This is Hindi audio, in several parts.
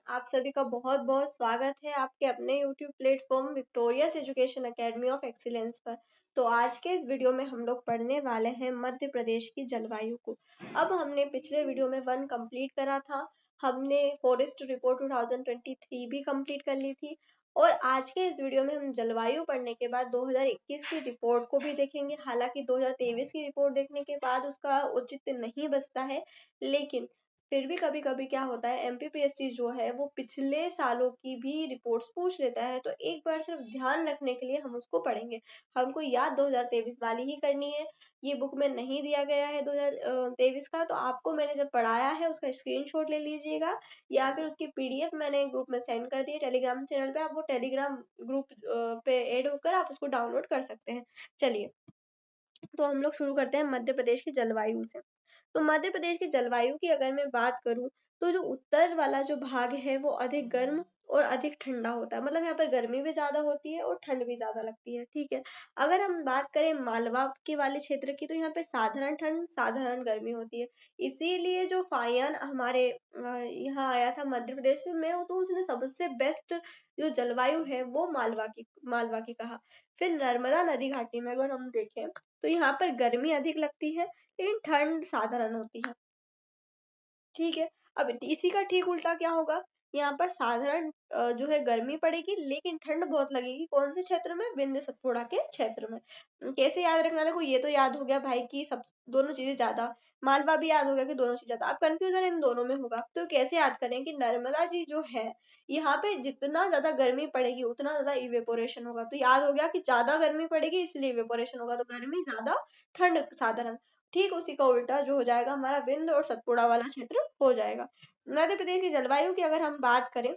आप सभी का बहुत बहुत स्वागत है आपके अपने YouTube platform victorious education academy of excellence पर। तो आज के इस वीडियो में हम लोग पढ़ने वाले हैं मध्य प्रदेश की जलवायु को। अब हमने पिछले वीडियो में 1 कंप्लीट करा था, हमने फॉरेस्ट रिपोर्ट 2023 भी कंप्लीट कर ली थी और आज के इस वीडियो में हम जलवायु पढ़ने के बाद 2021 की रिपोर्ट को भी देखेंगे। हालांकि 2023 की रिपोर्ट देखने के बाद उसका औचित्य नहीं बचता है, लेकिन फिर भी कभी कभी क्या होता है, एमपीपीएससी जो है वो पिछले सालों की भी रिपोर्ट्स पूछ लेता है, तो एक बार सिर्फ ध्यान रखने के लिए हम उसको पढ़ेंगे। हमको याद 2023 वाली ही करनी है। ये बुक में नहीं दिया गया है 2023 का, तो आपको मैंने जब पढ़ाया है उसका स्क्रीनशॉट ले लीजिएगा या फिर उसकी पीडीएफ मैंने ग्रुप में सेंड कर दी है टेलीग्राम चैनल पे। आप वो टेलीग्राम ग्रुप पे ऐड होकर आप उसको डाउनलोड कर सकते हैं। चलिए, तो हम लोग शुरू करते हैं मध्य प्रदेश की जलवायु से। तो मध्य प्रदेश की जलवायु की अगर मैं बात करूं, तो जो उत्तर वाला जो भाग है वो अधिक गर्म और अधिक ठंडा होता है। मतलब यहाँ पर गर्मी भी ज्यादा होती है और ठंड भी ज्यादा लगती है। ठीक है, अगर हम बात करें मालवा के वाले क्षेत्र की, तो यहाँ पे साधारण ठंड साधारण गर्मी होती है। इसीलिए जो फाइयान हमारे यहाँ आया था मध्य प्रदेश में, तो उसने सबसे बेस्ट जो जलवायु है वो मालवा की कहा। फिर नर्मदा नदी घाटी में अगर हम देखें, तो यहाँ पर गर्मी अधिक लगती है लेकिन ठंड साधारण होती है। ठीक है, अब इसी का ठीक उल्टा क्या होगा, यहाँ पर साधारण जो है गर्मी पड़ेगी लेकिन ठंड बहुत लगेगी। कौन से क्षेत्र में? विंध्य सतपुड़ा के क्षेत्र में। कैसे याद रखना? देखो, ये तो याद हो गया भाई कि सब दोनों चीजें ज्यादा, मालवा भी याद हो गया कि दोनों चीजें ज्यादा। अब कंफ्यूजन इन दोनों में होगा, तो कैसे याद करें कि नर्मदा जी जो है, यहाँ पे जितना ज्यादा गर्मी पड़ेगी उतना ज्यादा इवेपोरेशन होगा। तो याद हो गया कि ज्यादा गर्मी पड़ेगी इसलिए इवेपोरेशन होगा, तो गर्मी ज्यादा ठंड साधारण। ठीक उसी का उल्टा जो हो जाएगा, हमारा विंध्य और सतपुड़ा वाला क्षेत्र हो जाएगा। मध्य प्रदेश की जलवायु की अगर हम बात करें,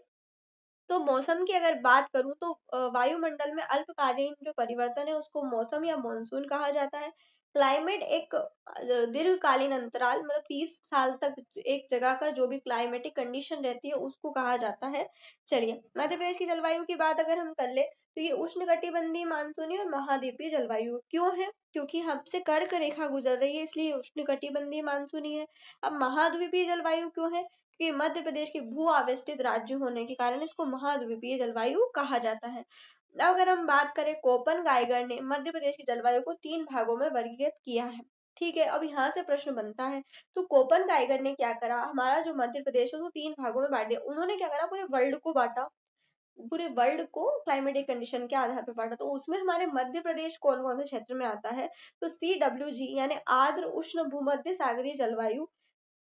तो मौसम की अगर बात करूं, तो वायुमंडल में अल्पकालीन जो परिवर्तन है उसको मौसम या मॉनसून कहा जाता है। क्लाइमेट एक दीर्घकालीन अंतराल, मतलब 30 साल तक एक जगह का जो भी क्लाइमेटिक कंडीशन रहती है उसको कहा जाता है। चलिए, मध्य प्रदेश की जलवायु की बात अगर हम कर ले, तो ये उष्णकटिबंधीय मानसूनी और महाद्वीपीय जलवायु क्यों है? क्योंकि हमसे कर्क रेखा गुजर रही है, इसलिए उष्णकटिबंधीय मानसूनी है। अब महाद्वीपीय जलवायु क्यों है? कि मध्य प्रदेश के भू आविष्टित राज्य होने के कारण इसको महाद्वीपीय जलवायु कहा जाता है। अब अगर हम बात करें, कोपन गाइगर ने मध्य प्रदेश की जलवायु को 3 भागों में वर्गीकृत किया है। ठीक है, अब यहाँ से प्रश्न बनता है, तो कोपन गाइगर ने क्या करा, हमारा जो मध्य प्रदेश है वो 3 भागों में बांट दिया। उन्होंने क्या करा, पूरे वर्ल्ड को बांटा, पूरे वर्ल्ड को क्लाइमेटिक कंडीशन के आधार पर बांटा। तो उसमें हमारे मध्य प्रदेश कौन कौन से क्षेत्र में आता है, तो CWG यानी आर्द्र उष्ण भूमध्य सागरीय जलवायु,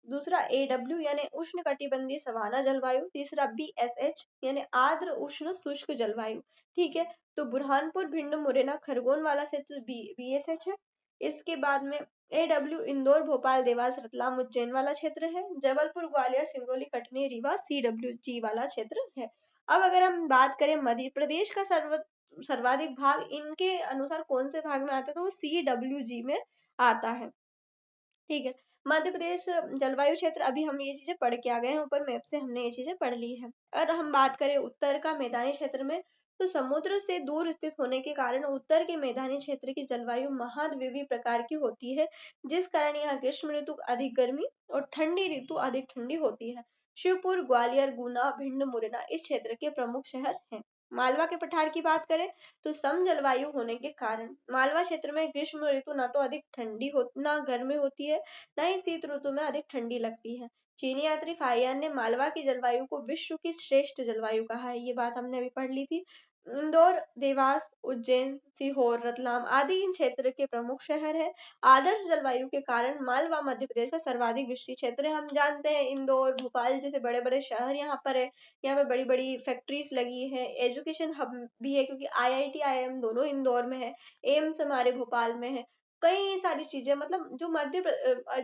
दूसरा AW यानी उष्ण कटिबंधीय सवाना जलवायु, तीसरा BSH यानी आर्द्र उष्ण शुष्क जलवायु। ठीक है, तो बुरहानपुर भिंड मुरैना खरगोन वाला क्षेत्र BSH है। इसके बाद में AW इंदौर भोपाल देवास रतलाम उज्जैन वाला क्षेत्र है। जबलपुर ग्वालियर सिंगरौली कटनी रीवा CWG वाला क्षेत्र है। अब अगर हम बात करें मध्य प्रदेश का सर्वाधिक भाग इनके अनुसार कौन से भाग में आता है, तो वो CWG में आता है। ठीक है, मध्य प्रदेश जलवायु क्षेत्र, अभी हम ये चीजें पढ़ के आ गए हैं, ऊपर मैप से हमने ये चीजें पढ़ ली है। और हम बात करें उत्तर का मैदानी क्षेत्र में, तो समुद्र से दूर स्थित होने के कारण उत्तर के मैदानी क्षेत्र की जलवायु महाद्वीपीय प्रकार की होती है, जिस कारण यहाँ ग्रीष्म ऋतु अधिक गर्मी और ठंडी ऋतु अधिक ठंडी होती है। शिवपुर ग्वालियर गुना भिंड मुरैना इस क्षेत्र के प्रमुख शहर हैं। मालवा के पठार की बात करें, तो सम जलवायु होने के कारण मालवा क्षेत्र में ग्रीष्म ऋतु ना तो अधिक ठंडी हो ना गर्मी होती है, ना ही शीत ऋतु में अधिक ठंडी लगती है। चीनी यात्री फाहियान ने मालवा की जलवायु को विश्व की श्रेष्ठ जलवायु कहा है। ये बात हमने अभी पढ़ ली थी। इंदौर देवास उज्जैन सीहोर रतलाम आदि इन क्षेत्र के प्रमुख शहर है। आदर्श जलवायु के कारण मालवा मध्य प्रदेश का सर्वाधिक विस्तृत क्षेत्र है। हम जानते हैं इंदौर भोपाल जैसे बड़े बड़े शहर यहाँ पर है, यहाँ पे बड़ी बड़ी फैक्ट्रीज लगी है, एजुकेशन हब भी है क्योंकि IIT IIM दोनों इंदौर में है, एम्स हमारे भोपाल में है। कई सारी चीजें, मतलब जो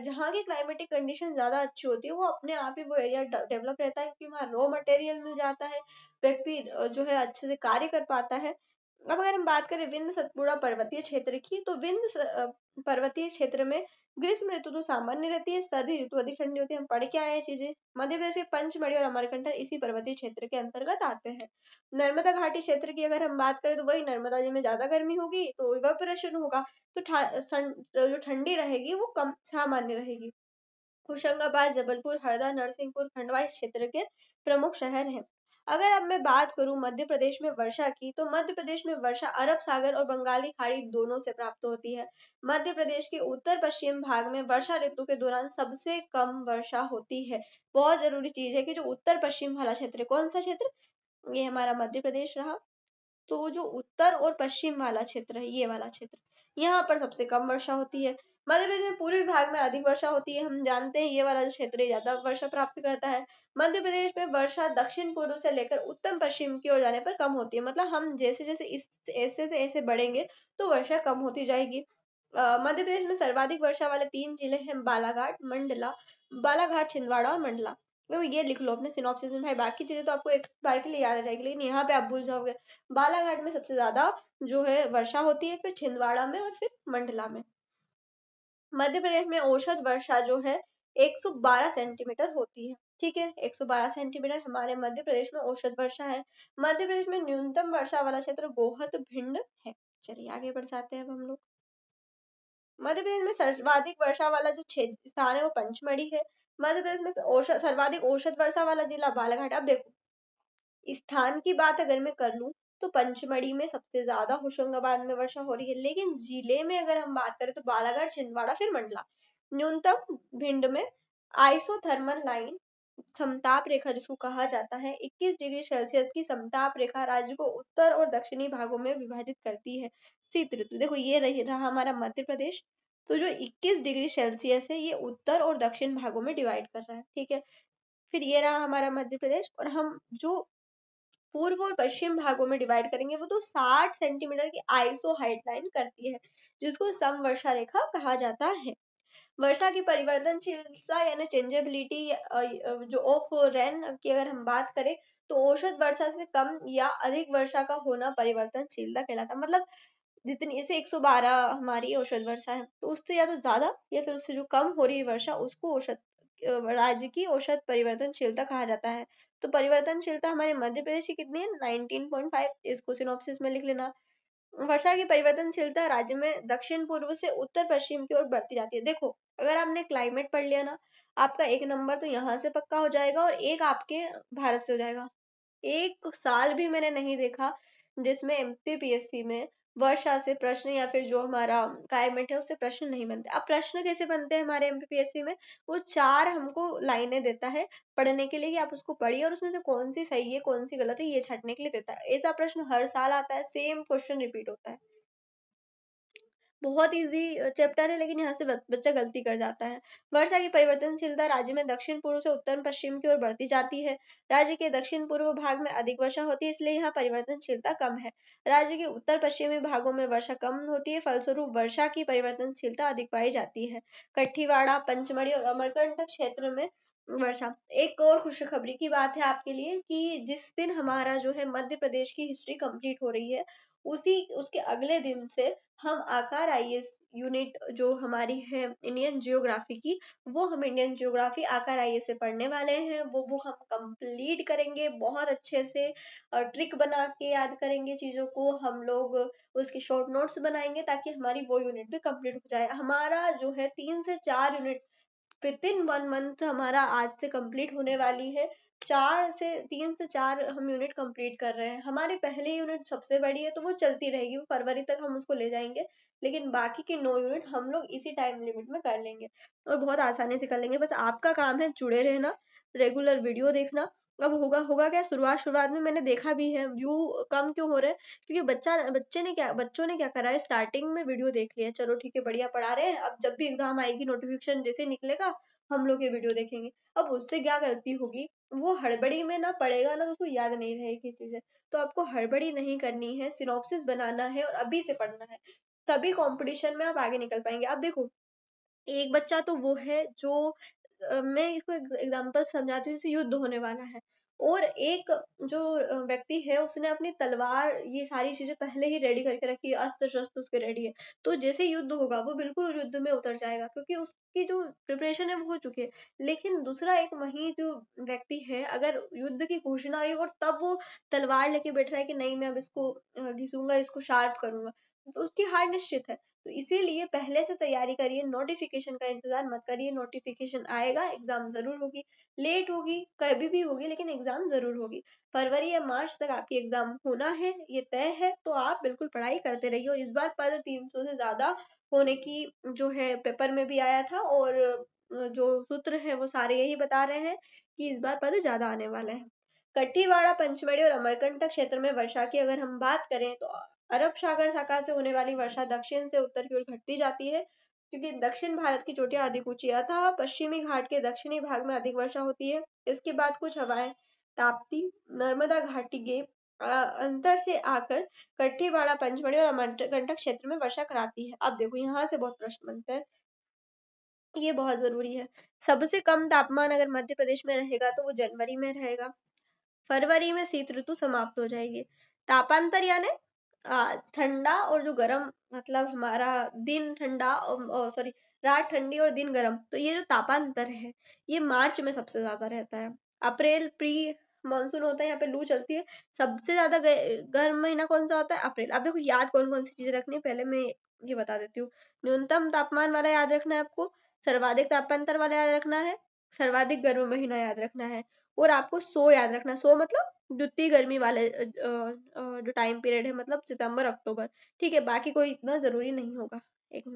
जहाँ की क्लाइमेटिक कंडीशन ज्यादा अच्छी होती है, वो अपने आप ही वो एरिया डेवलप रहता है क्योंकि वहाँ रॉ मटेरियल मिल जाता है, व्यक्ति जो है अच्छे से कार्य कर पाता है। अब अगर हम बात करें विंध्य सतपुड़ा पर्वतीय क्षेत्र की, तो पर्वतीय क्षेत्र में ग्रीष्म ऋतु तो सामान्य रहती है, सर्दी ऋतु अधिक ठंडी होती है। हम पढ़ के आए हैं चीजें। मध्य प्रदेश के पंचमढ़ी और अमरकंटक इसी पर्वतीय क्षेत्र के अंतर्गत आते हैं। नर्मदा घाटी क्षेत्र की अगर हम बात करें, तो वही नर्मदा जी में ज्यादा गर्मी होगी तो इवेपोरेशन होगा, तो जो ठंडी रहेगी वो कम सामान्य रहेगी। होशंगाबाद जबलपुर हरदा नरसिंहपुर खंडवा इस क्षेत्र के प्रमुख शहर हैं। अगर अब मैं बात करूं मध्य प्रदेश में वर्षा की, तो मध्य प्रदेश में वर्षा अरब सागर और बंगाली खाड़ी दोनों से प्राप्त होती है। मध्य प्रदेश के उत्तर पश्चिम भाग में वर्षा ऋतु के दौरान सबसे कम वर्षा होती है। बहुत जरूरी चीज है कि जो उत्तर पश्चिम वाला क्षेत्र है, कौन सा क्षेत्र, ये हमारा मध्य प्रदेश रहा। तो वो जो उत्तर और पश्चिम वाला क्षेत्र है, ये वाला क्षेत्र, यहाँ पर सबसे कम वर्षा होती है। मध्य प्रदेश में पूर्वी भाग में अधिक वर्षा होती है, हम जानते हैं ये वाला जो क्षेत्र है ज्यादा वर्षा प्राप्त करता है। मध्य प्रदेश में वर्षा दक्षिण पूर्व से लेकर उत्तर पश्चिम की ओर जाने पर कम होती है, मतलब हम जैसे जैसे इस ऐसे से ऐसे बढ़ेंगे तो वर्षा कम होती जाएगी। मध्य प्रदेश में सर्वाधिक वर्षा वाले 3 जिले हैं, बालाघाट, छिंदवाड़ा और मंडला। तो ये लिख लो अपने सिनॉप्सिस में भाई, बाकी चीजें तो आपको एक बार के लिए याद आ जाएगी, लेकिन यहाँ पे आप भूल जाओगे। बालाघाट में सबसे ज्यादा जो है वर्षा होती है, फिर छिंदवाड़ा में और फिर मंडला में। मध्य प्रदेश में औसत वर्षा जो है 112 सेंटीमीटर होती है। ठीक है, 112 सेंटीमीटर हमारे मध्य प्रदेश में औसत वर्षा है। मध्य प्रदेश में न्यूनतम वर्षा वाला क्षेत्र गोहद भिंड है। चलिए आगे बढ़ जाते हैं अब हम लोग। मध्य प्रदेश में सर्वाधिक वर्षा वाला जो क्षेत्र स्थान है वो पंचमढ़ी है। मध्य प्रदेश में औसत सर्वाधिक औसत वर्षा वाला जिला बालाघाट। अब देखो, स्थान की बात अगर मैं कर लूं तो पंचमढ़ी में सबसे ज्यादा होशंगाबाद में वर्षा हो रही है, लेकिन जिले में अगर हम बात करें तो बालाघाट, छिंदवाड़ा, फिर मंडला। न्यूनतम भिंड में आइसोथर्मल लाइन, समताप रेखा जिसको कहा जाता है, 21 डिग्री सेल्सियस की समताप रेखा राज्य को उत्तर और दक्षिणी भागों में विभाजित करती है। शीत ऋतु, देखो ये रहा हमारा मध्य प्रदेश। तो जो 21 डिग्री सेल्सियस है ये उत्तर और दक्षिण भागों में डिवाइड कर रहा है। ठीक है, फिर ये रहा हमारा मध्य प्रदेश, और हम जो पूर्व और पश्चिम भागों में डिवाइड करेंगे वो तो 60 सेंटीमीटर की आइसो हाइट लाइन करती है, जिसको समवर्षा रेखा कहा जाता है। वर्षा की परिवर्तनशीलता यानी चेंजेबिलिटी जो ऑफ रेन की अगर हम बात करें तो औसत वर्षा से कम या अधिक वर्षा का होना परिवर्तनशीलता कहलाता है। मतलब जितनी जैसे 112 हमारी औसत वर्षा है, तो उससे या तो ज्यादा या फिर उससे जो कम हो रही है वर्षा उसको औसत राज्य की औसत परिवर्तनशीलता कहा जाता है। तो परिवर्तनशीलता हमारे मध्य प्रदेश की कितनी है, 19.5। इसको सिनॉप्सिस में लिख लेना। वर्षा की परिवर्तनशीलता राज्य में दक्षिण पूर्व से उत्तर पश्चिम की ओर बढ़ती जाती है। देखो, अगर आपने क्लाइमेट पढ़ लिया ना, आपका एक नंबर तो यहाँ से पक्का हो जाएगा और एक आपके भारत से हो जाएगा। एक साल भी मैंने नहीं देखा जिसमें एमपीपीएससी में वर्षा से प्रश्न या फिर जो हमारा क्लाइमेट है उससे प्रश्न नहीं बनते। अब प्रश्न कैसे बनते हैं हमारे एमपीपीएससी में, वो 4 हमको लाइनें देता है पढ़ने के लिए कि आप उसको पढ़िए और उसमें से कौन सी सही है कौन सी गलत है ये छांटने के लिए देता है। ऐसा प्रश्न हर साल आता है, सेम क्वेश्चन रिपीट होता है। बहुत इजी चैप्टर है, लेकिन यहाँ से बच्चा गलती कर जाता है। वर्षा की परिवर्तनशीलता राज्य में दक्षिण पूर्व से उत्तर पश्चिम की ओर बढ़ती जाती है। राज्य के दक्षिण पूर्व भाग में अधिक वर्षा होती है, इसलिए यहाँ परिवर्तनशीलता कम है। राज्य के उत्तर पश्चिमी भागों में वर्षा कम होती है, फलस्वरूप वर्षा की परिवर्तनशीलता अधिक पाई जाती है। कठीवाड़ा, पंचमढ़ी और अमरकंटक क्षेत्र में वर्षा। एक और खुशखबरी की बात है आपके लिए कि जिस दिन हमारा जो है मध्य प्रदेश की हिस्ट्री कंप्लीट हो रही है, उसी उसके अगले दिन से हम आकार आईएएस यूनिट जो हमारी है इंडियन जियोग्राफी की, वो हम इंडियन जियोग्राफी आकार आईएएस से पढ़ने वाले हैं। वो बुक हम कंप्लीट करेंगे बहुत अच्छे से, ट्रिक बना के याद करेंगे चीजों को हम लोग, उसके शॉर्ट नोट्स बनाएंगे ताकि हमारी वो यूनिट भी कंप्लीट हो जाए। हमारा जो है 3 से 4 यूनिट विद इन 1 मंथ हमारा आज से कंप्लीट होने वाली है। 3 से 4 हम यूनिट कंप्लीट कर रहे हैं। हमारी पहली यूनिट सबसे बड़ी है तो वो चलती रहेगी, वो फरवरी तक हम उसको ले जाएंगे, लेकिन बाकी के 9 यूनिट हम लोग इसी टाइम लिमिट में कर लेंगे और बहुत आसानी से कर लेंगे। बस आपका काम है जुड़े रहना, रेगुलर वीडियो देखना। अब होगा होगा क्या, शुरुआत शुरुआत में मैंने देखा भी है व्यू कम क्यों हो रहे हैं, क्योंकि बच्चों ने क्या करा है, स्टार्टिंग में वीडियो देख लिया, चलो ठीक है बढ़िया पढ़ा रहे हैं, अब जब भी एग्जाम आएगी नोटिफिकेशन जैसे निकलेगा हम लोग ये वीडियो देखेंगे। अब उससे क्या गलती होगी, वो हड़बड़ी में ना पड़ेगा ना तो उसको याद नहीं रहेगी चीजें। तो आपको हड़बड़ी नहीं करनी है, सिनॉप्सिस बनाना है और अभी से पढ़ना है, तभी कंपटीशन में आप आगे निकल पाएंगे। अब देखो, एक बच्चा तो वो है जो मैं इसको एग्जांपल समझाती हूँ, जैसे युद्ध होने वाला है और एक जो व्यक्ति है उसने अपनी तलवार ये सारी चीजें पहले ही रेडी करके रखी है, अस्त्र शस्त्र उसके रेडी है, तो जैसे युद्ध होगा वो बिल्कुल युद्ध में उतर जाएगा क्योंकि उसकी जो प्रिपरेशन है वो हो चुकी है। लेकिन दूसरा एक वही जो व्यक्ति है, अगर युद्ध की घोषणा हुई और तब वो तलवार लेके बैठ रहा है कि नहीं मैं अब इसको घिसूंगा, इसको शार्प करूंगा, तो उसकी हार निश्चित है। तो इसीलिए पहले से तैयारी करिए, नोटिफिकेशन का इंतजार मत करिए। नोटिफिकेशन आएगा, एग्जाम जरूर होगी, लेट होगी, कभी भी होगी, लेकिन एग्जाम जरूर होगी। फरवरी या मार्च तक आपकी एग्जाम होना है, ये तय है। तो आप बिल्कुल पढ़ाई करते रहिए। और इस बार पद 300 से ज्यादा होने की जो है पेपर में भी आया था, और जो सूत्र है वो सारे यही बता रहे हैं कि इस बार पद ज्यादा आने वाले हैं। कठीवाड़ा, पंचमढ़ी और अमरकंटक क्षेत्र में वर्षा की अगर हम बात करें तो अरब सागर शाखा से होने वाली वर्षा दक्षिण से उत्तर की ओर घटती जाती है, क्योंकि दक्षिण भारत की चोटियां अधिक ऊंची है, अतः पश्चिमी घाट के दक्षिणी भाग में अधिक वर्षा होती है। इसके बाद कुछ हवाएं ताप्ती, नर्मदा घाटी के अंतर से आकर कठीवाड़ा, पंचमढ़ी और अमरकंटक क्षेत्र में वर्षा कराती है। अब देखो यहाँ से बहुत प्रश्न बनते हैं, ये बहुत जरूरी है। सबसे कम तापमान अगर मध्य प्रदेश में रहेगा तो वो जनवरी में रहेगा। फरवरी में शीत ऋतु समाप्त हो जाएगी। तापांतर यानी ठंडा और जो गर्म, मतलब हमारा दिन ठंडा, सॉरी, रात ठंडी और दिन गर्म, तो ये जो तापांतर है ये मार्च में सबसे ज्यादा रहता है। अप्रैल प्री मानसून होता है, यहाँ पे लू चलती है। सबसे ज्यादा गर्म महीना कौन सा होता है? अप्रैल। अब देखो याद कौन कौन सी चीजें रखनी है, पहले मैं ये बता देती हूँ। न्यूनतम तापमान वाला याद रखना है आपको, सर्वाधिक तापांतर वाला याद रखना है, सर्वाधिक गर्म महीना याद रखना है, और आपको सो याद रखना। सो मतलब द्वितीय गर्मी वाले जो टाइम पीरियड है, मतलब सितंबर अक्टूबर। ठीक है, बाकी कोई इतना जरूरी नहीं होगा। एक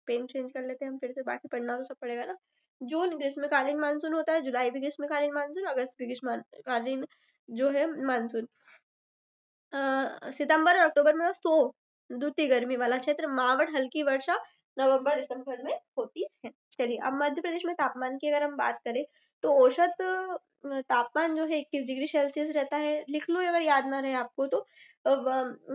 पेन चेंज कर लेते हैं हम फिर से, बाकी पढ़ना तो सब पड़ेगा ना। जून ग्रीष्मकालीन मानसून होता है, जुलाई भी ग्रीष्मकालीन मानसून, अगस्त भी ग्रीष्मकालीन जो है मानसून। सितंबर और अक्टूबर में सो द्वितीय गर्मी वाला क्षेत्र। मावट हल्की वर्षा नवंबर दिसंबर में होती है। चलिए, अब मध्य प्रदेश में तापमान की अगर हम बात करें तो औसत तापमान जो है 21 डिग्री सेल्सियस रहता है। लिख लो अगर याद ना रहे आपको तो।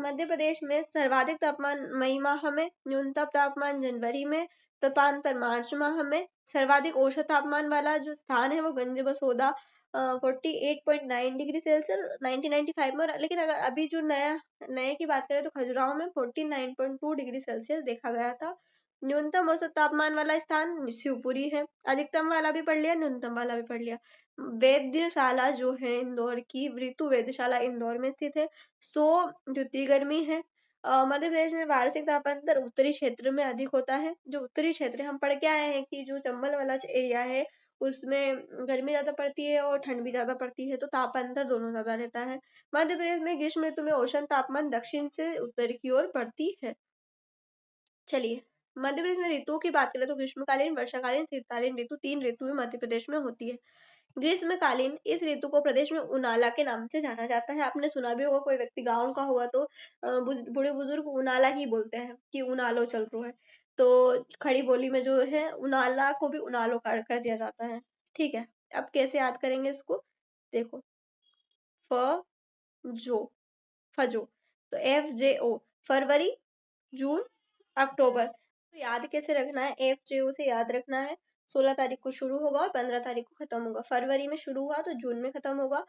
मध्य प्रदेश में सर्वाधिक तापमान मई माह में, न्यूनतम तापमान जनवरी में, तापांतर मार्च माह में। सर्वाधिक औसत तापमान वाला जो स्थान है वो गंज बसोदा 48.9 डिग्री सेल्सियस 1995 में। लेकिन अगर अभी जो नए की बात करें तो खजुराहो में 49.2 डिग्री सेल्सियस देखा गया था। न्यूनतम औसत तापमान वाला स्थान शिवपुरी है। अधिकतम वाला भी पढ़ लिया, न्यूनतम वाला भी पढ़ लिया। वेधशाला जो है इंदौर की, ऋतु वेधशाला इंदौर में स्थित है। सो द्वितीय गर्मी है। मध्य प्रदेश में वार्षिक तापांतर उत्तरी क्षेत्र में अधिक होता है। जो उत्तरी क्षेत्र है, हम पढ़ के आए हैं कि जो चंबल वाला एरिया है उसमें गर्मी ज्यादा पड़ती है और ठंड भी ज्यादा पड़ती है, तो तापांतर दोनों ज्यादा रहता है। मध्य प्रदेश में ग्रीष्म ऋतु में औसत तापमान दक्षिण से उत्तर की ओर बढ़ती है। चलिए, मध्य प्रदेश में ऋतुओं की बात करें तो ग्रीष्मकालीन, वर्षाकालीन, शीतकालीन ऋतु, 3 ऋतुएं मध्य प्रदेश में होती है। ग्रीष्मकालीन इस ऋतु को प्रदेश में उनाला के नाम से जाना जाता है। आपने सुना भी होगा, कोई व्यक्ति गाँव का होगा तो बूढ़े बुजुर्ग उनाला ही बोलते हैं कि उनालो चल रहा है। तो खड़ी बोली में जो है उनाला को भी उनालो कर दिया जाता है। ठीक है, अब कैसे याद करेंगे इसको, देखो। फ जो, फजो, तो FJO, फरवरी, जून, अक्टूबर। तो याद कैसे रखना है? FJO से याद रखना है। 16 तारीख को शुरू होगा और 15 तारीख को खत्म होगा। फरवरी में शुरू हुआ तो जून में खत्म होगा।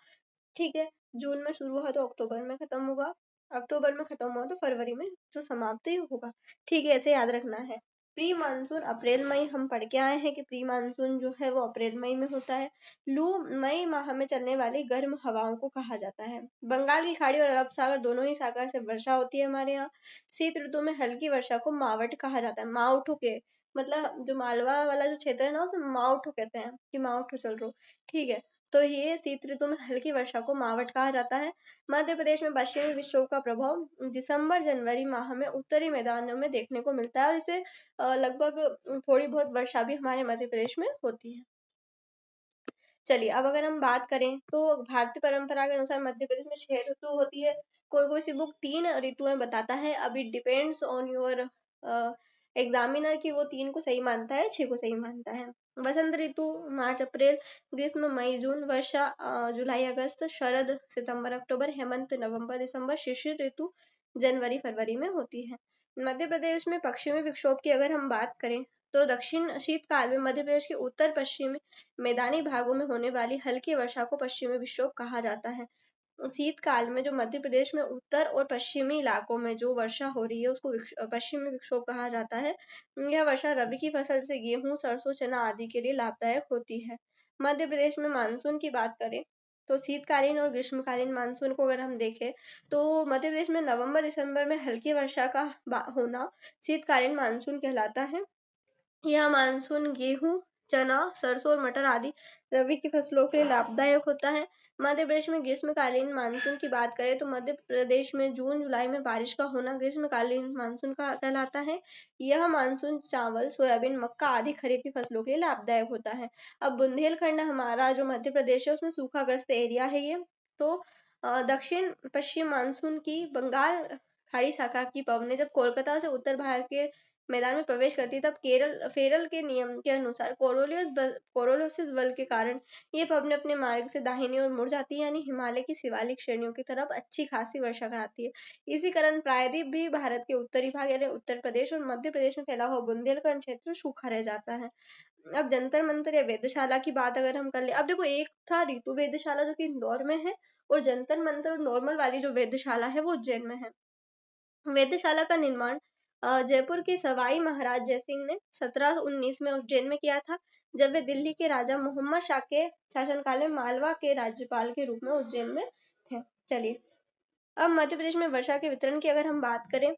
ठीक है, जून में शुरू हुआ तो अक्टूबर में खत्म होगा। अक्टूबर में खत्म हुआ तो फरवरी में जो समाप्ति होगा। ठीक है, ऐसे याद रखना है। प्री मानसून अप्रैल मई, हम पढ़ के आए हैं कि प्री मानसून जो है वो अप्रैल मई में होता है। लू मई माह में चलने वाली गर्म हवाओं को कहा जाता है। बंगाल की खाड़ी और अरब सागर दोनों ही सागर से वर्षा होती है हमारे यहाँ। शीत ऋतु में हल्की वर्षा को मावट कहा जाता है। मावठू के मतलब जो मालवा वाला जो क्षेत्र है ना उसे मावठू कहते हैं कि मावठू चल रहा। ठीक है, तो ये शीत ऋतु में हल्की वर्षा को मावट कहा जाता है। मध्य प्रदेश में पश्चिमी विक्षोभ का प्रभाव दिसंबर जनवरी माह में उत्तरी मैदानों में देखने को मिलता है, और इसे लगभग थोड़ी बहुत वर्षा भी हमारे मध्य प्रदेश में होती है। चलिए, अब अगर हम बात करें तो भारतीय परंपरा के अनुसार मध्य प्रदेश में 6 ऋतु होती है। कोई कोई सी बुक 3 ऋतुएं बताता है। अभी डिपेंड्स ऑन योर एग्जामिनर की वो 3 को सही मानता है, 6 को सही मानता है। वसंत ऋतु मार्च अप्रैल, ग्रीष्म मई जून, वर्षा जुलाई अगस्त, शरद सितंबर अक्टूबर, हेमंत नवंबर दिसंबर, शिशिर ऋतु जनवरी फरवरी में होती है। मध्य प्रदेश में पश्चिमी विक्षोभ की अगर हम बात करें तो दक्षिण शीतकाल में मध्य प्रदेश के उत्तर पश्चिमी मैदानी भागों में होने वाली हल्की वर्षा को पश्चिमी विक्षोभ कहा जाता है। शीतकाल में जो मध्य प्रदेश में उत्तर और पश्चिमी इलाकों में जो वर्षा हो रही है उसको पश्चिमी विक्षोभ कहा जाता है। यह वर्षा रबी की फसल से गेहूं, सरसों, चना आदि के लिए लाभदायक होती है। मध्य प्रदेश में मानसून की बात करें तो शीतकालीन और ग्रीष्मकालीन मानसून को अगर हम देखें तो मध्य प्रदेश में नवंबर दिसंबर में हल्की वर्षा का होना शीतकालीन मानसून कहलाता है। यह मानसून गेहूं, चना, सरसों और मटर आदि रबी की फसलों के लिए लाभदायक होता है। मध्य प्रदेश में ग्रीष्मकालीन मानसून की बात करें तो मध्य प्रदेश में जून जुलाई में बारिश का होना ग्रीष्मकालीन मानसून का कहलाता है। यह मानसून चावल, सोयाबीन, मक्का आदि खरीफ की फसलों के लिए लाभदायक होता है। अब बुंदेलखंड हमारा जो मध्य प्रदेश है उसमें सूखाग्रस्त एरिया है ये। तो दक्षिण पश्चिम मानसून की बंगाल खाड़ी शाखा की पवनें जब कोलकाता से उत्तर भारत के मैदान में प्रवेश करती तब केरल फेरल के नियम के अनुसार कोरोलियोसिस बल के कारण ये पवनें अपने मार्ग से दाहिनी ओर मुड़ जाती है, यानी हिमालय की शिवालिक श्रेणियों की तरफ अच्छी खासी वर्षा कराती है। इसी कारण प्रायद्वीप भी भारत के उत्तरी भाग यानी उत्तर प्रदेश और मध्य प्रदेश में फैला हुआ बुंदेलखंड क्षेत्र सूखा रह जाता है। अब जंतर मंतर या वेधशाला की बात अगर हम कर ले, अब देखो एक था ऋतु वेधशाला जो कि इंदौर में है और जंतर मंतर नॉर्मल वाली जो वेधशाला है वो उज्जैन में है। वेधशाला का निर्माण जयपुर के सवाई महाराज जयसिंह ने 1719 में उज्जैन में किया था, जब वे दिल्ली के राजा मोहम्मद शाह के शासनकाल में मालवा के राज्यपाल के रूप में उज्जैन में थे। चलिए, अब मध्य प्रदेश में वर्षा के वितरण की अगर हम बात करें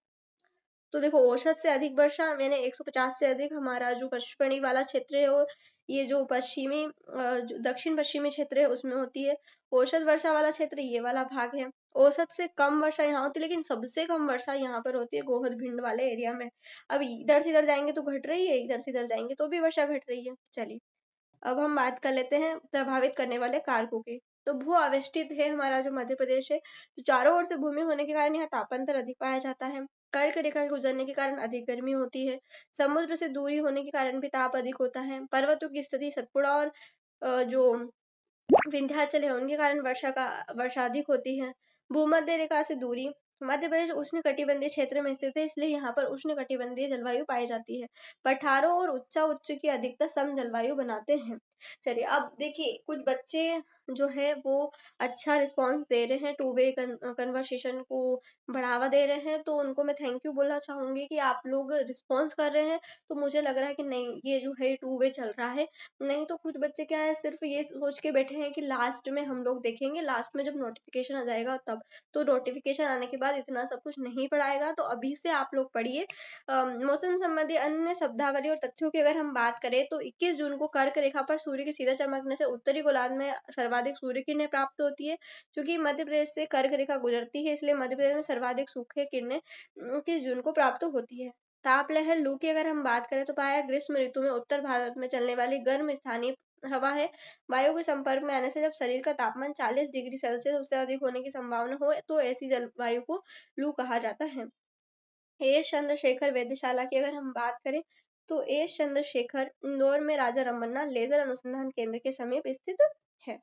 तो देखो औसत से अधिक वर्षा यानी 150 से अधिक हमारा जो पचमढ़ी वाला क्षेत्र है और ये जो पश्चिमी जो दक्षिण पश्चिमी क्षेत्र है उसमें होती है। औसत वर्षा वाला क्षेत्र ये वाला भाग है। औसत से कम वर्षा यहाँ होती है, लेकिन सबसे कम वर्षा यहाँ पर होती है गोहद भिंड वाले एरिया में। अब इधर से इधर जाएंगे तो घट रही है, इधर से इधर जाएंगे तो भी वर्षा घट रही है। चलिए, अब हम बात कर लेते हैं प्रभावित करने वाले कारकों की। तो भू आवेष्टित है हमारा जो मध्य प्रदेश है, तो चारों ओर से भूमि होने के कारण यहाँ तापांतर अधिक पाया जाता है। कर्क रेखा के गुजरने के कारण अधिक गर्मी होती है। समुद्र से दूरी होने के कारण भी ताप अधिक होता है। पर्वतों की स्थिति सतपुड़ा और जो विंध्याचल है उनके कारण वर्षा अधिक होती है। भूमध्य रेखा से दूरी, मध्य प्रदेश उष्णकटिबंधीय क्षेत्र में स्थित है, इसलिए यहाँ पर उष्णकटिबंधीय जलवायु पाई जाती है। पठारों और उच्चा उच्च की अधिकतर सम जलवायु बनाते हैं। चलिए, अब देखिए कुछ बच्चे जो है वो अच्छा रिस्पॉन्स दे रहे हैं, टू वे कन्वर्सेशन को बढ़ावा दे रहे हैं, तो उनको मैं थैंक यू बोलना चाहूंगी कि आप लोग रिस्पॉन्स कर रहे हैं। तो मुझे लग रहा है कि नहीं, ये जो है टू वे चल रहा है। नहीं तो कुछ बच्चे क्या है सिर्फ ये सोच के बैठे हैं कि लास्ट में हम लोग देखेंगे, लास्ट में जब नोटिफिकेशन आ जाएगा तब। तो नोटिफिकेशन आने के बाद इतना सब कुछ नहीं पढ़ाएगा, तो अभी से आप लोग पढ़िए। मौसम संबंधी अन्य शब्दावली और तथ्यों की अगर हम बात करें तो 21 जून को कर्क रेखा पर सूर्य के सीधा चमकने से उत्तरी गोलार्ध में सर्वाधिक सूर्य किरणें प्राप्त होती है। क्योंकि मध्य प्रदेश से कर्क रेखा गुजरती है, इसलिए मध्य प्रदेश में सर्वाधिक सूखे किरणें 21 जून को प्राप्त होती है। ताप लहर लू की अगर हम बात करें तो पाया ग्रीष्म ऋतु में उत्तर भारत में चलने वाली गर्म स्थानीय हवा है। वायु के संपर्क में आने से जब शरीर का तापमान 40 डिग्री सेल्सियस उससे अधिक होने की संभावना हो तो ऐसी जलवायु को लू कहा जाता है। एस चंद्रशेखर वेधशाला की अगर हम बात करें तो एस चंद्रशेखर इंदौर में राजा रमन्ना लेजर अनुसंधान केंद्र के समीप स्थित है।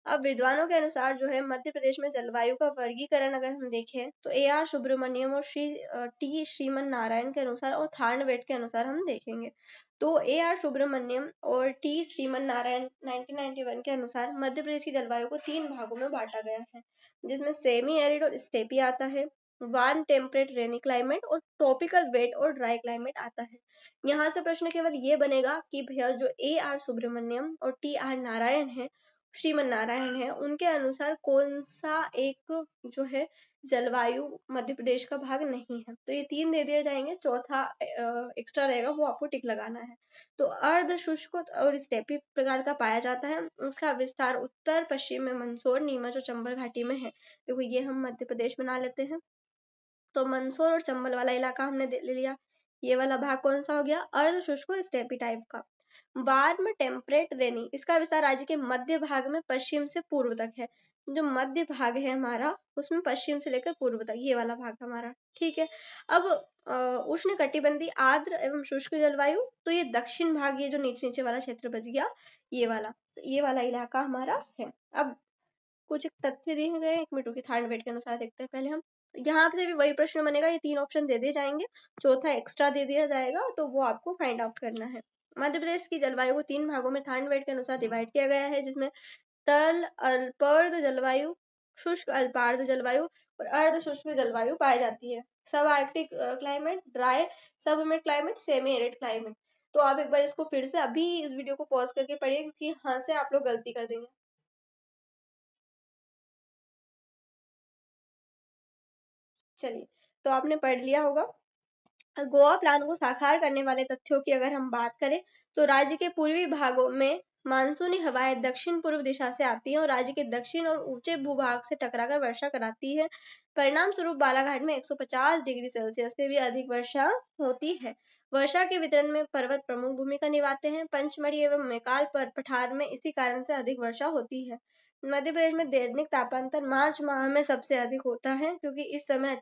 अब विद्वानों के अनुसार जो है मध्य प्रदेश में जलवायु का वर्गीकरण अगर हम देखें तो ए आर सुब्रमण्यम और टी श्रीमन नारायण के अनुसार और थार्नवेट के अनुसार हम देखेंगे। तो ए आर सुब्रमण्यम और टी श्रीमन नारायण 1991 के अनुसार मध्य प्रदेश की जलवायु को 3 भागों में बांटा गया है, जिसमें सेमी एरिड और स्टेपी आता है, वार्म टेम्परेट रेनी क्लाइमेट और ट्रॉपिकल वेट और ड्राई क्लाइमेट आता है। यहाँ से प्रश्न केवल ये बनेगा कि भैया जो ए आर सुब्रमण्यम और टी आर नारायण है, श्रीमन नारायण है, उनके अनुसार कौन सा एक जो है जलवायु मध्य प्रदेश का भाग नहीं है। तो ये 3 दे दिए जाएंगे, चौथा एक्स्ट्रा रहेगा, वो आपको टिक लगाना है। तो अर्ध शुष्क और स्टेपी प्रकार का पाया जाता है। उसका विस्तार उत्तर पश्चिम में मंदसौर, नीमच और चंबल घाटी में है। देखो ये हम मध्य प्रदेश बना लेते हैं। तो मंदसौर और चंबल वाला इलाका हमने ले लिया। ये वाला भाग कौन सा हो गया? अर्ध शुष्क और स्टेपी टाइप का। वार्म टेम्परेट रेनी, इसका विस्तार राज्य के मध्य भाग में पश्चिम से पूर्व तक है। जो मध्य भाग है हमारा उसमें पश्चिम से लेकर पूर्व तक ये वाला भाग हमारा, ठीक है। अब उष्ण कटिबंधीय आर्द्र एवं शुष्क जलवायु, तो ये दक्षिण भाग, ये जो नीचे नीचे वाला क्षेत्र बच गया ये वाला, तो ये वाला इलाका हमारा है। अब कुछ तथ्य दिए गए, एक मिनट रुकिए, थार्नवेट के अनुसार देखते हैं पहले हम। यहाँ से भी वही प्रश्न बनेगा, ये 3 ऑप्शन दे दिए जाएंगे, चौथा एक्स्ट्रा दे दिया जाएगा, तो वो आपको फाइंड आउट करना है। मध्य प्रदेश की जलवायु को 3 भागों में थार्नवेट के अनुसार डिवाइड किया गया है, जिसमें तल अल्पर्द जलवायु, शुष्क अल्पार्द जलवायु और अर्ध शुष्क जलवायु पाई जाती है। सब आर्कटिक क्लाइमेट, ड्राई सब humid climate, semi arid climate. तो आप एक बार इसको फिर से अभी इस वीडियो को पॉज करके पढ़िए, क्योंकि यहाँ से आप लोग गलती कर देंगे। चलिए, तो आपने पढ़ लिया होगा। गोवा प्लान को साकार करने वाले तथ्यों की अगर हम बात करें तो राज्य के पूर्वी भागों में मानसूनी हवाएं दक्षिण पूर्व दिशा से आती हैं और राज्य के दक्षिण और ऊंचे भूभाग से टकराकर वर्षा कराती है। परिणाम स्वरूप बालाघाट में 150 डिग्री सेल्सियस से भी अधिक वर्षा होती है। वर्षा के वितरण में पर्वत प्रमुख भूमिका निभाते हैं। पंचमढ़ी एवं मैकाल पर पठार में इसी कारण से अधिक वर्षा होती है। मध्य प्रदेश में दैनिक तापांतर मार्च माह में सबसे अधिक होता है क्योंकि इस समय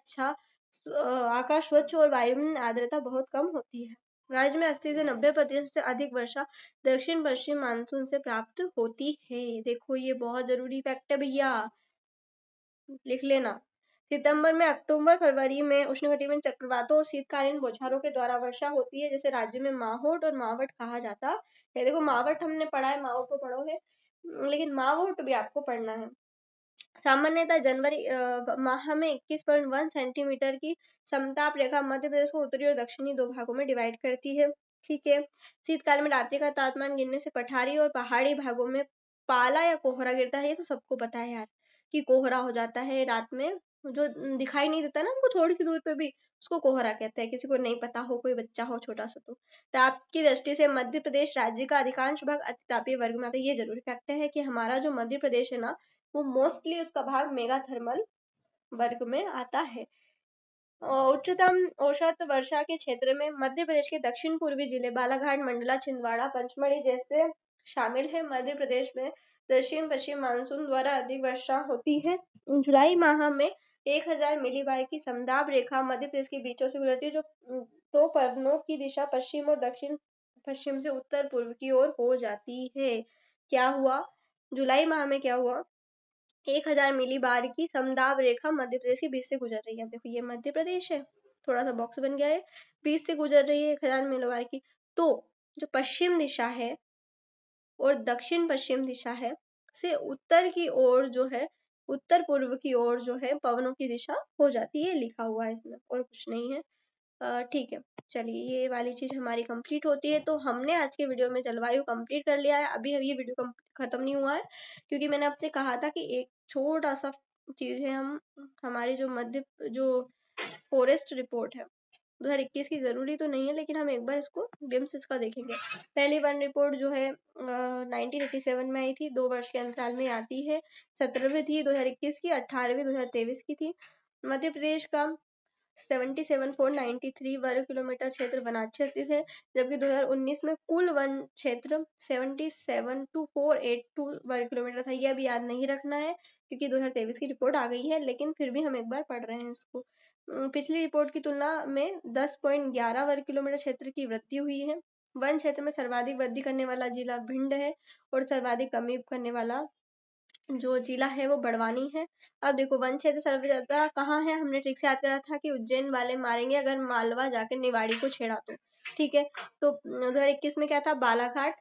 आकाश स्वच्छ और वायु में आर्द्रता बहुत कम होती है। राज्य में 80 से 90% से अधिक वर्षा दक्षिण पश्चिम मानसून से प्राप्त होती है। देखो ये बहुत जरूरी फैक्ट है भैया, लिख लेना। सितंबर में अक्टूबर फरवरी में उष्णकटिबंधीय चक्रवातों और शीतकालीन बौछारों के द्वारा वर्षा होती है जिसे राज्य में माहोट और मावट कहा जाता है। देखो मावट हमने पढ़ा है, मावट को पढ़ो है, लेकिन मावोट भी आपको पढ़ना है। सामान्यतः जनवरी माह में 21.1 सेंटीमीटर की समताप रेखा मध्य प्रदेश को उत्तरी और दक्षिणी दो भागों में डिवाइड करती है। ठीक है। शीतकाल में रात्रि का तापमान गिरने से पठारी और पहाड़ी भागों में पाला या कोहरा गिरता है। ये तो सबको पता है यार कि कोहरा हो जाता है रात में, जो दिखाई नहीं देता ना हमको थोड़ी सी दूर पे भी, उसको कोहरा कहते हैं। किसी को नहीं पता हो, कोई बच्चा हो छोटा सा, तो ताप की दृष्टि से मध्य प्रदेश राज्य का अधिकांश भाग अतितापीय वर्ग में आता है। ये जरूर फैक्ट है कि हमारा जो मध्य प्रदेश है ना, वो मोस्टली उसका भाग मेगा थर्मल वर्ग में आता है। उच्चतम औसत वर्षा के क्षेत्र में मध्य प्रदेश के दक्षिण पूर्वी जिले बालाघाट, मंडला, छिंदवाड़ा, पंचमढ़ी जैसे शामिल है। मध्य प्रदेश में दक्षिण पश्चिम मानसून द्वारा अधिक वर्षा होती है। जुलाई माह में 1000 मिलीबार की समदाब रेखा मध्य प्रदेश के बीचों से गुजरती है, जो दो पवनों की दिशा पश्चिम और दक्षिण पश्चिम से उत्तर पूर्व की ओर हो जाती है। क्या हुआ जुलाई माह में, क्या हुआ, 1000 मिलीबार की समदाब रेखा मध्य प्रदेश के बीच से गुजर रही है। देखो ये मध्य प्रदेश है, थोड़ा सा बॉक्स बन गया है, बीच से गुजर रही है 1000 मिलीबार की। तो जो पश्चिम दिशा है और दक्षिण पश्चिम दिशा है से उत्तर की ओर जो है, उत्तर पूर्व की ओर जो है पवनों की दिशा हो जाती है। लिखा हुआ है इसमें, और कुछ नहीं है। ठीक है, चलिए ये वाली चीज हमारी कंप्लीट होती है। तो हमने आज के वीडियो में जलवायु कंप्लीट कर लिया है। अभी ये वीडियो खत्म नहीं हुआ है क्योंकि मैंने आपसे कहा था कि एक छोटा सा चीज है, हम हमारी जो फॉरेस्ट रिपोर्ट है 2021 की, जरूरी तो नहीं है लेकिन हम एक बार इसको ग्लिम्स इसका देखेंगे। पहली वन रिपोर्ट जो है 1987 में आई थी, 2 वर्ष के अंतराल में आती है। 17वीं थी 2021 की, 18वीं 2023 की थी। मध्य प्रदेश का 77,493 वर्ग किलोमीटर क्षेत्र वनाच्छादित है, जबकि 2019 में कुल वन क्षेत्र 77,482 वर्ग किलोमीटर था। ये अभी याद नहीं रखना है क्योंकि 2023 की रिपोर्ट आ गई है, लेकिन फिर भी हम एक बार पढ़ रहे हैं इसको। पिछली रिपोर्ट की तुलना में 10.11 वर्ग किलोमीटर क्षेत्र की वृद्धि हुई है। वन क्षेत्र में सर्वाधिक वृद्धि करने वाला जिला भिंड है और सर्वाधिक कमी करने वाला जो जिला है वो बड़वानी है। अब देखो वन क्षेत्र सर्वे ज्यादा कहाँ है, हमने ट्रिक से याद करा था कि उज्जैन वाले मारेंगे अगर मालवा जाकर निवाड़ी को छेड़ा तो। ठीक है, तो 2021 में क्या था, Balaghat,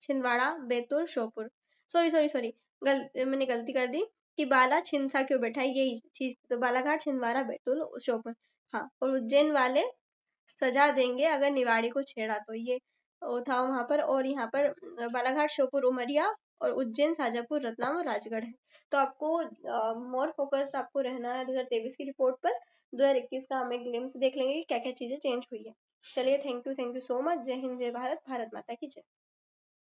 Chhindwara, Betul, Sheopur. Sorry sorry sorry, मैंने गलती कर दी कि बाला छिंसा क्यों बैठा है, यही चीज। तो बालाघाट, छिंदवाड़ा, बैतूल, श्योपुर। हाँ, और उज्जैन वाले सजा देंगे अगर निवाड़ी को छेड़ा तो, ये वो था वहां पर। और यहाँ पर बालाघाट, श्योपुर, उमरिया और उज्जैन, शाजापुर, रतलाम और राजगढ़ है। तो आपको मोर फोकस आपको रहना है 2023 की रिपोर्ट पर। 2021 का हम एक ग्लिम्स देख लेंगे कि क्या क्या चीजें चेंज हुई है। चलिए, थैंक यू सो मच। जय हिंद, जय भारत, भारत माता की जय।